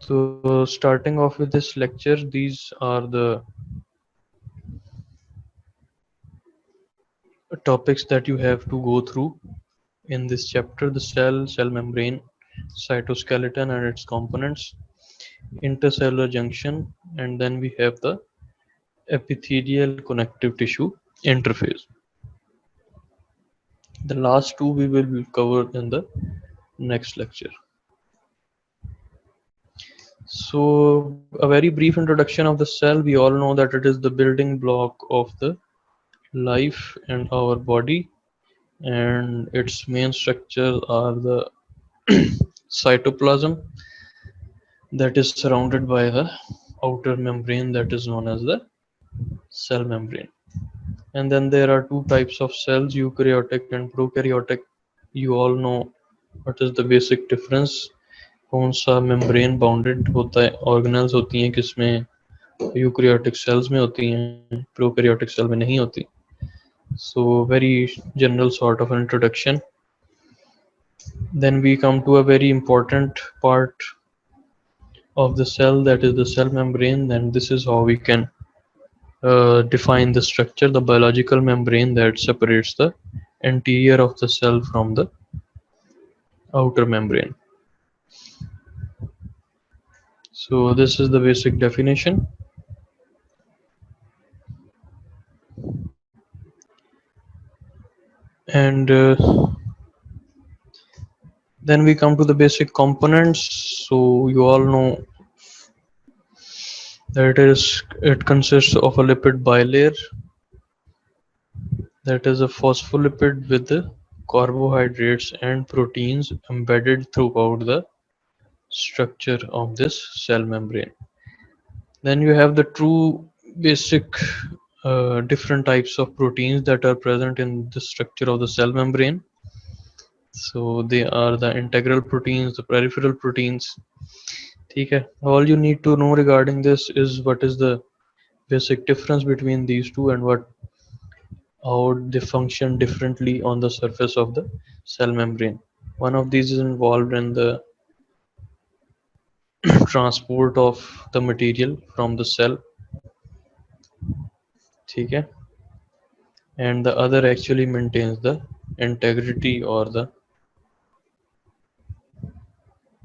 So starting off with this lecture, these are the topics that you have to go through in this chapter: the cell membrane, cytoskeleton and its components, intercellular junction, and then we have the epithelial connective tissue interface. The last two we will cover in the next lecture. So a very brief introduction of the cell. We all know that it is the building block of the life and our body, and its main structures are the cytoplasm that is surrounded by the outer membrane that is known as the cell membrane. And then there are two types of cells, eukaryotic and prokaryotic. You all know what is the basic difference. कौन सा membrane bounded होता है, organelles होती हैं किसमें, eukaryotic cells में होती हैं, prokaryotic cell में नहीं होती. So very general sort of an introduction. Then we come to a very important part of the cell, that is the cell membrane. And this is how we can define the structure, the biological membrane that separates the interior of the cell from the outer membrane. So this is the basic definition. And then we come to the basic components. So you all know that it consists of a lipid bilayer, that is a phospholipid with the carbohydrates and proteins embedded throughout the structure of this cell membrane. Then you have the true basic different types of proteins that are present in the structure of the cell membrane. So they are the integral proteins, the peripheral proteins. Okay. All you need to know regarding this is what is the basic difference between these two and how they function differently on the surface of the cell membrane. One of these is involved in the transport of the material from the cell, okay, and the other actually maintains the integrity or the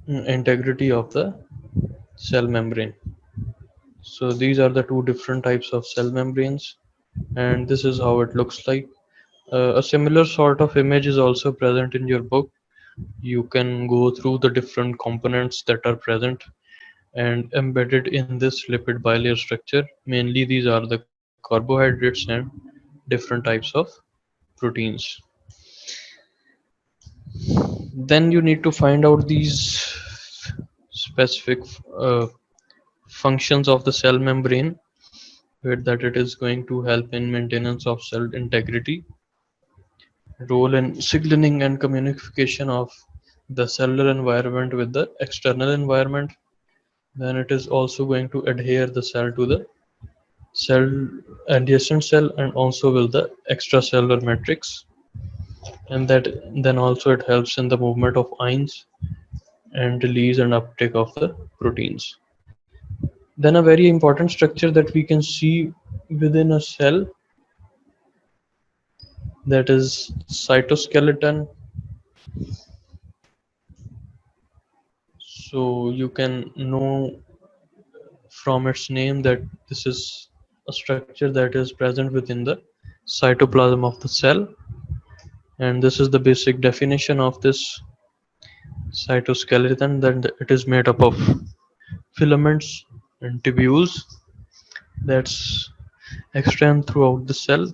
integrity of the cell membrane. So these are the two different types of cell membranes, and this is how it looks like. A similar sort of image is also present in your book. You can go through the different components that are present and embedded in this lipid bilayer structure. Mainly these are the carbohydrates and different types of proteins. Then you need to find out these specific functions of the cell membrane, with that it is going to help in maintenance of cell integrity, role in signaling and communication of the cellular environment with the external environment. Then it is also going to adhere the cell to the cell adjacent cell and also with the extracellular matrix, and that then also it helps in the movement of ions and release and uptake of the proteins. Then a very important structure that we can see within a cell, that is cytoskeleton. So you can know from its name that this is a structure that is present within the cytoplasm of the cell, and this is the basic definition of this cytoskeleton. That it is made up of filaments and tubules that's extend throughout the cell,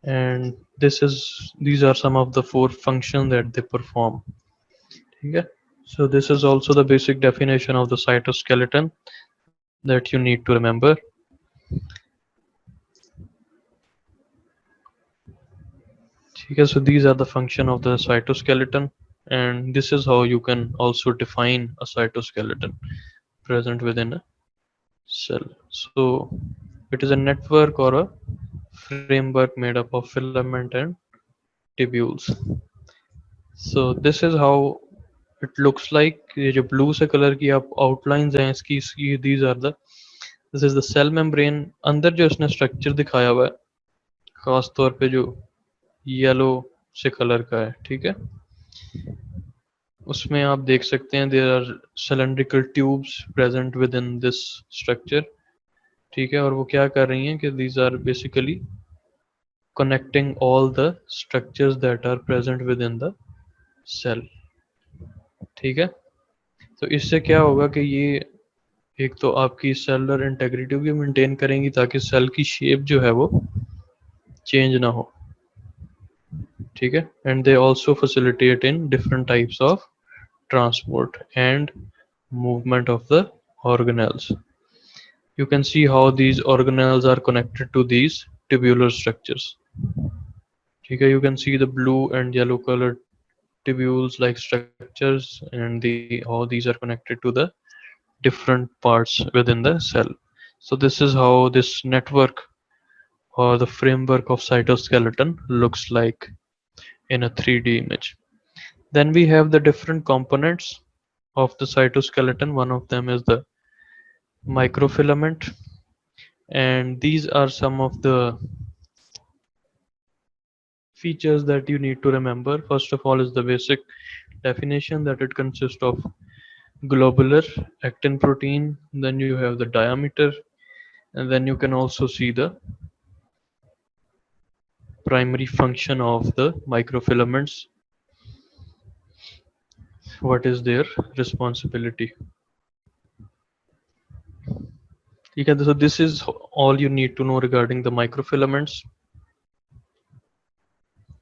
and these are some of the four functions that they perform. Okay. So this is also the basic definition of the cytoskeleton that you need to remember. Okay, so these are the function of the cytoskeleton, and this is how you can also define a cytoskeleton present within a cell. So it is a network or a framework made up of filament and tubules. So this is how it looks like ये जो blue से color की आप outlines हैं इसकी these are the this is the cell membrane. अंदर जो इसने structure दिखाया हुआ है खास तौर पे जो yellow से color का है, ठीक है, उसमें आप देख सकते हैं there are cylindrical tubes present within this structure, ठीक है, और वो क्या कर रही हैं कि these are basically connecting all the structures that are present within the cell, ठीक है। तो इससे क्या होगा कि ये एक तो आपकी सेलुलर इंटेग्रिटी भी मेंटेन करेंगी ताकि सेल की शेप जो है वो चेंज ना हो, ठीक है, and they also facilitate in different types of transport and movement of the organelles. You can see how these organelles are connected to these tubular structures. Okay, you can see the blue and yellow colored tubules like structures, and how these are connected to the different parts within the cell. So this is how this network or the framework of cytoskeleton looks like in a 3D image. Then we have the different components of the cytoskeleton. One of them is the microfilament, and these are some of the features that you need to remember. First of all is the basic definition that it consists of globular actin protein, then you have the diameter, and then you can also see the primary function of the microfilaments, what is their responsibility. So this is all you need to know regarding the microfilaments.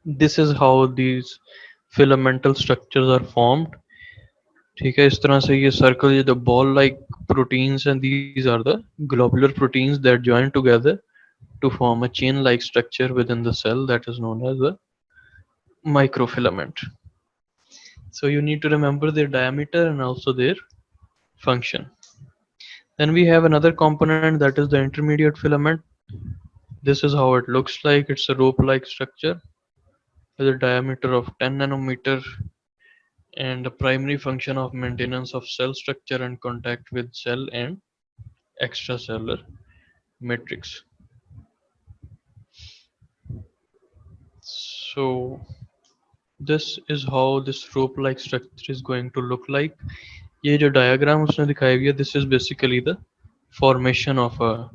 This is how these filamental structures are formed, ठीक है, इस तरह से ये circle, ये the ball like proteins, and these are the globular proteins that join together to form a chain like structure within the cell that is known as the microfilament. So you need to remember their diameter and also their function. Then we have another component that is the intermediate filament. This is how it looks like. It's a rope like structure with a diameter of 10 nanometer and a primary function of maintenance of cell structure and contact with cell and extracellular matrix. So this is how this rope like structure is going to look like. ये जो diagram उसने दिखाई हुई है, this is basically the formation of a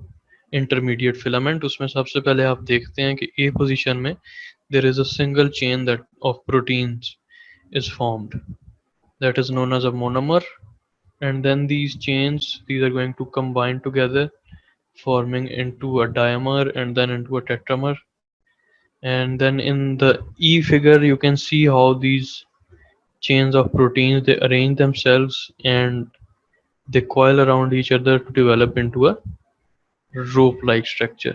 intermediate filament. उसमें सबसे पहले आप देखते हैं कि A position में there is a single chain that of proteins is formed that is known as a monomer, and then these chains, these are going to combine together forming into a dimer and then into a tetramer. And then in the E figure you can see how these chains of proteins, they arrange themselves and they coil around each other to develop into a rope like structure.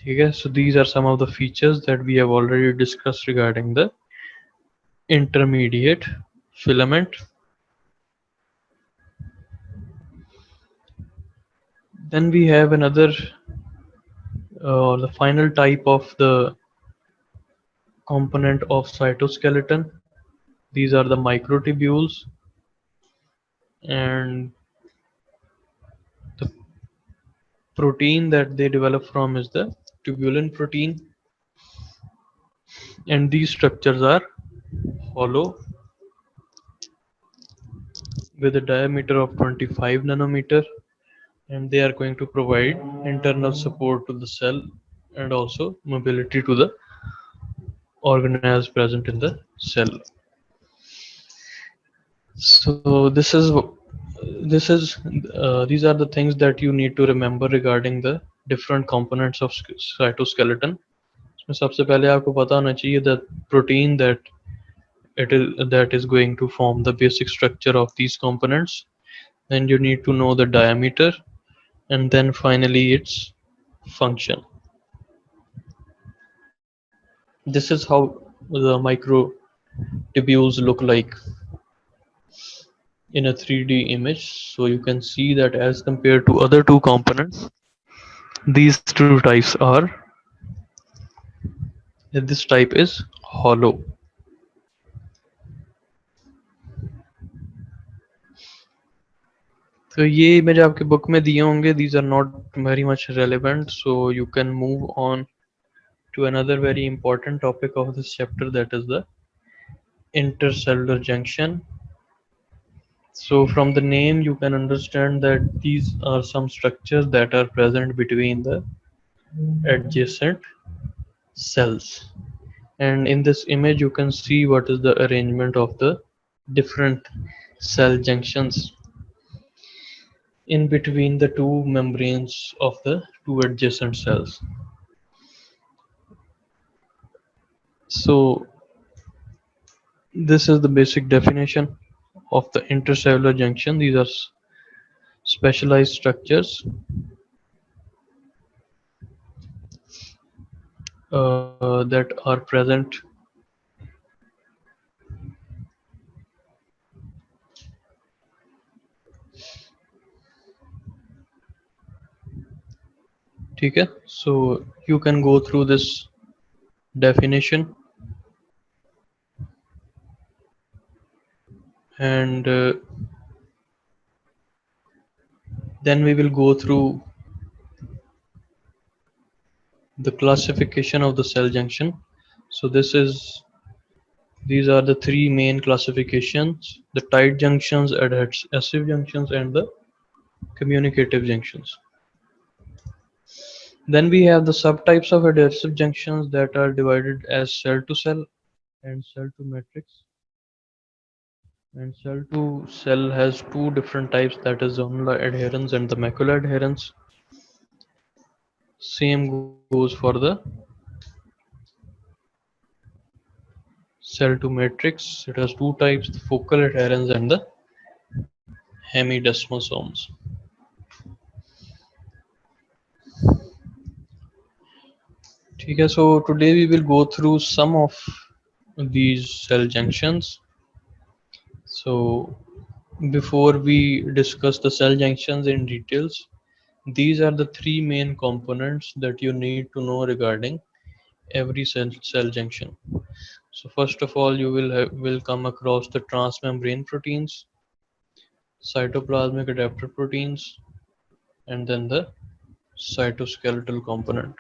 Okay, so these are some of the features that we have already discussed regarding the intermediate filament. Then we have another the final type of the component of cytoskeleton. These are the microtubules, and the protein that they develop from is the tubulin protein, and these structures are hollow with a diameter of 25 nanometer, and they are going to provide internal support to the cell and also mobility to the organelles present in the cell. So these are the things that you need to remember regarding the different components of cytoskeleton. इसमें सबसे पहले आपको पता होना चाहिए that protein that is going to form the basic structure of these components. Then you need to know the diameter, and then finally its function. This is how the microtubules look like in a 3D image. So you can see that as compared to other two components, these two types are, this type is hollow. तो ये image आपके book में दिए होंगे, these are not very much relevant, so you can move on to another very important topic of this chapter, that is the intercellular junction. So from the name you can understand that these are some structures that are present between the adjacent cells, and in this image you can see what is the arrangement of the different cell junctions in between the two membranes of the two adjacent cells. So this is the basic definition of the intercellular junction. These are specialized structures that are present ठीक है. So you can go through this definition, and then we will go through the classification of the cell junction. So these are the three main classifications: the tight junctions, adhesive junctions, and the communicative junctions. Then we have the subtypes of adhesive junctions that are divided as cell to cell and cell to matrix. And cell to cell has two different types, that is zonular adherence and the macular adherence. Same goes for the cell to matrix. It has two types, the focal adherence and the hemidesmosomes. Okay, so today we will go through some of these cell junctions. So before we discuss the cell junctions in details, these are the three main components that you need to know regarding every cell junction. So first of all, you will come across the transmembrane proteins, cytoplasmic adapter proteins, and then the cytoskeletal component.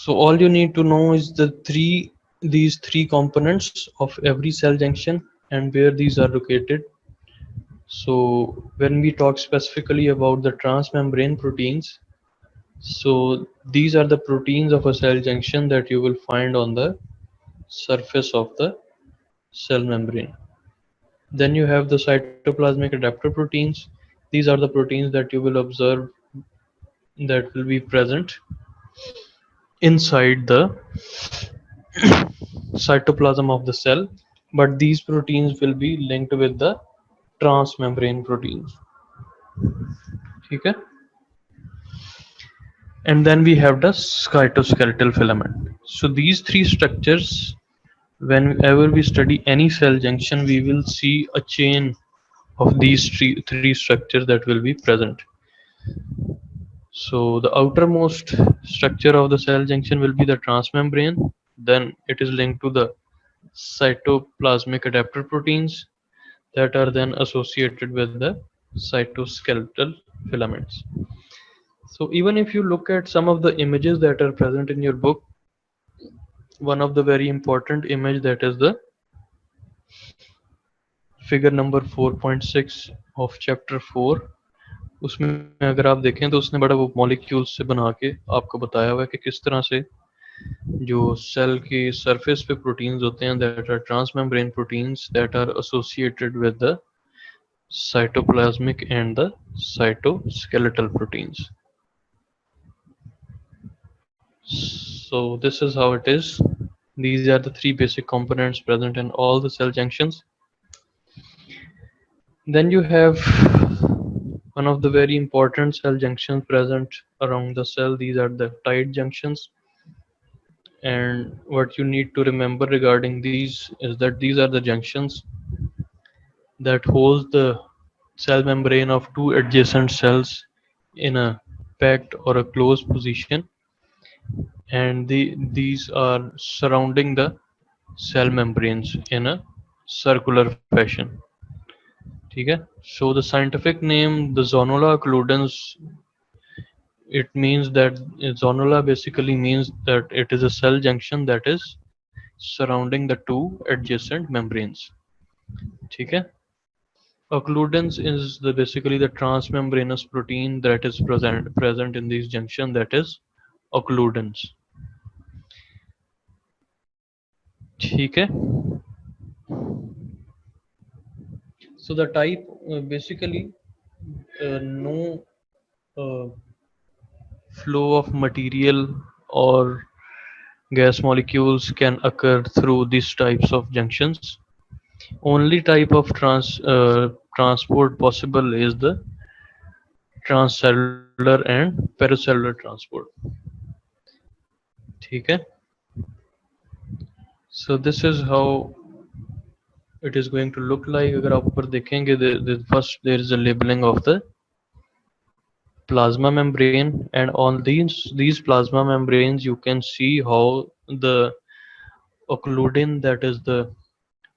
So all you need to know is these three components of every cell junction and where these are located. So when we talk specifically about the transmembrane proteins, so these are the proteins of a cell junction that you will find on the surface of the cell membrane. Then you have the cytoplasmic adapter proteins. These are the proteins that you will observe that will be present inside the cytoplasm of the cell, but these proteins will be linked with the transmembrane proteins. Okay? And then we have the cytoskeletal filament. So these three structures, whenever we study any cell junction, we will see a chain of these three structures that will be present. So the outermost structure of the cell junction will be the transmembrane. Then it is linked to the cytoplasmic adapter proteins that are then associated with the cytoskeletal filaments. So even if you look at some of the images that are present in your book, one of the very important image, that is the figure number 4.6 of chapter 4, उसमें अगर आप देखें तो उसने बड़ा वो molecules से बना के आपको बताया हुआ है कि किस तरह से जो सेल की सरफेस पे प्रोटीन्स होते हैं that are transmembrane proteins that are associated with the cytoplasmic and the cytoskeletal proteins. So this is how it is. These are the three basic components present in all the cell junctions. Then you have one of the very important cell junctions present around the cell. These are the tight junctions. And what you need to remember regarding these is that these are the junctions that hold the cell membrane of two adjacent cells in a packed or a closed position, and these are surrounding the cell membranes in a circular fashion. ठीक है? So the scientific name, the Zonola occludens, it means that Zonola basically means that it is a cell junction that is surrounding the two adjacent membranes. ठीक है? Occludens is basically the transmembranous protein that is present in these junction, that is occludens. ठीक है? So the type basically no uh, flow of material or gas molecules can occur through these types of junctions. Only type of transport possible is the transcellular and pericellular transport. ठीक है? So this is how it is going to look like. अगर आप ऊपर देखेंगे, first there is a labeling of the plasma membrane, and on these plasma membranes you can see how the occludin, that is the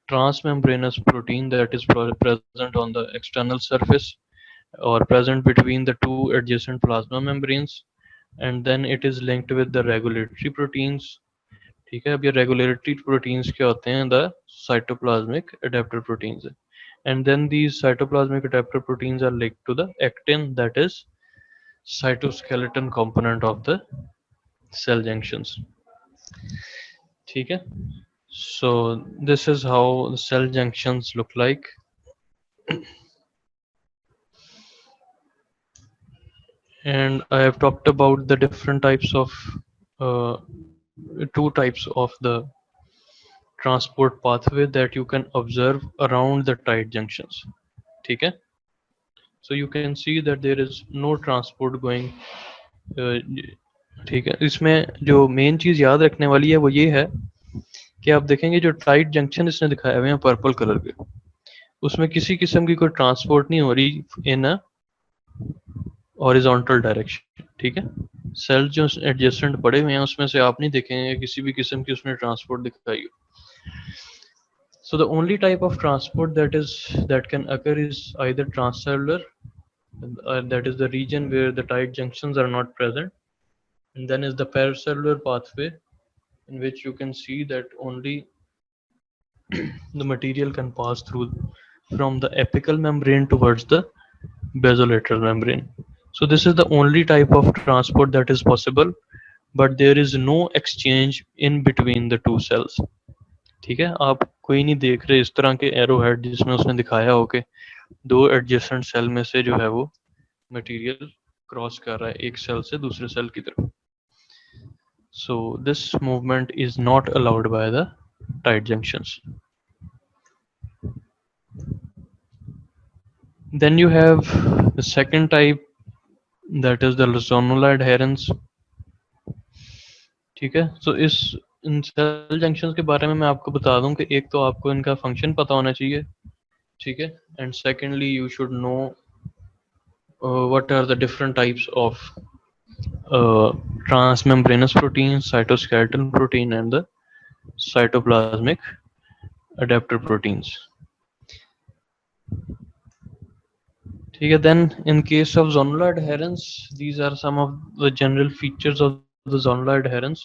transmembranous protein that is present on the external surface or present between the two adjacent plasma membranes, and then it is linked with the regulatory proteins. ठीक है? अब ये regulatory proteins क्या होते हैं? The cytoplasmic adapter proteins. And then these cytoplasmic adapter proteins are linked to the actin, that is cytoskeleton component of the cell junctions. ठीक है? So this is how the cell junctions look like. And I have talked about the different types of uh, two types of the transport pathway that you can observe around the tight junctions. ठीक है? So you can see that there is no transport going. uh, ठीक है? इसमें जो main चीज याद रखने वाली है वो ये है कि आप देखेंगे जो टाइट जंक्शन इसने दिखाए हुए हैं पर्पल कलर के, उसमें किसी किस्म की कोई ट्रांसपोर्ट नहीं हो रही इन अ हॉरिजॉन्टल डायरेक्शन. ठीक है? सेल जो एडजेसेंट पड़े हुए हैं उसमें से आप नहीं देखेंगे किसी भी किस्म की उसने ट्रांसपोर्ट दिखाई हो. So the only type of transport that can occur is either transcellular, that is the region where the tight junctions are not present, and then is the paracellular pathway, in which you can see that only the material can pass through from the apical membrane towards the basolateral membrane. So this is the only type of transport that is possible, but there is no exchange in between the two cells. ठीक है? आप कोई नहीं देख रहे इस तरह के एरो हेड जिसमें उसने दिखाया हो कि दो एडजेसेंट सेल में से जो है वो मटेरियल क्रॉस कर रहा है एक सेल से दूसरे सेल की तरफ. So this movement is not allowed by the tight junctions. Then you have the second type, that is the zonular adherence. ठीक है? So इस इन सेल जंक्शंस के बारे में मैं आपको बता दूं कि एक तो आपको इनका फंक्शन पता होना चाहिए. ठीक है? And secondly you should know what are the different types of transmembranous protein, cytoskeletal protein, and the cytoplasmic adapter proteins. ठीक है? Then in case of zonular adherence, these are some of the general features of the zonular adherence,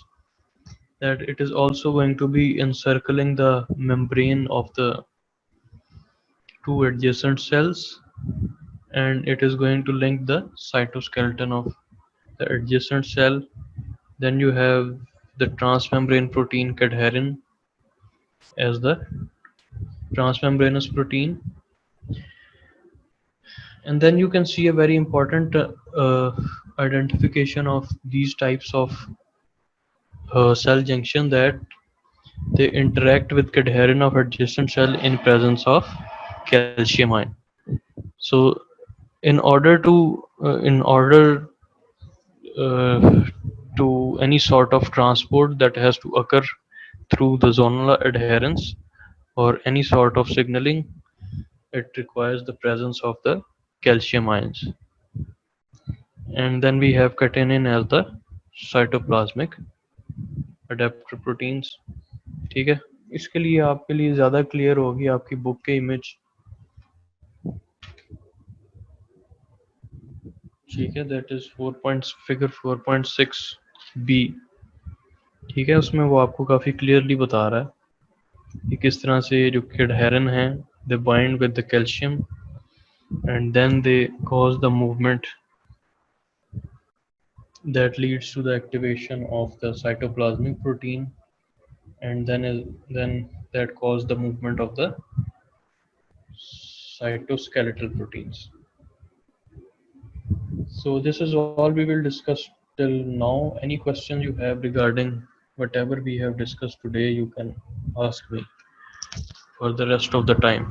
that it is also going to be encircling the membrane of the two adjacent cells, and it is going to link the cytoskeleton of the adjacent cell. Then you have the transmembrane protein cadherin as the transmembranous protein, and then you can see a very important identification of these types of cell junction, that they interact with cadherin of adjacent cell in presence of calcium ion. So in order uh, to any sort of transport that has to occur through the zonal adherence or any sort of signaling, it requires the presence of the calcium ions. And then we have catenin as the cytoplasmic adapter proteins. ठीक है? इसके लिए आपके लिए ज़्यादा clear होगी आपकी book के इमेज, ठीक है। दैट इज़ फिगर 4.6b, ठीक है। उसमें वो आपको काफ़ी क्लियरली बता रहा है कि किस तरह से जो कैडहेरन है they bind with the calcium and then they cause the movement that leads to the activation of the cytoplasmic protein, and then that cause the movement of the cytoskeletal proteins. So this is all we will discuss till now. Any questions you have regarding whatever we have discussed today, you can ask me for the rest of the time.